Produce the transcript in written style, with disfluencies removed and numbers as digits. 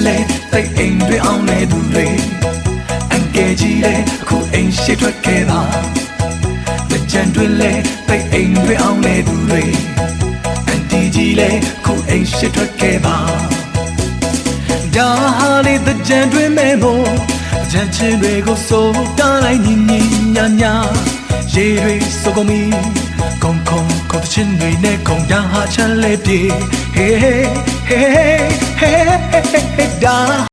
လေတိတ်အိမ်တွေအောင်နေသူတွေအန်ကဲကြီးလေအခုအိမ်ရှိထွက်ခဲ့ပါတကြံတွေလေတိတ်အိမ်တွေအောင်နေသူတွေအန်တီကြီးလေအခုအိမ်ရှိထွက်ခဲ့ပါဒါဟာလေတကြံတွေမဲမို့ကြံချင်းတွေကိုစိုးတားလိုက်ညီညီညာညာရေတွေစိုးကုန်ပြီခုံခုံခုံတချင်းတွေနဲ့ခုံရဟာချမ်းလေးပြေ Hey hey hey hey hey hey da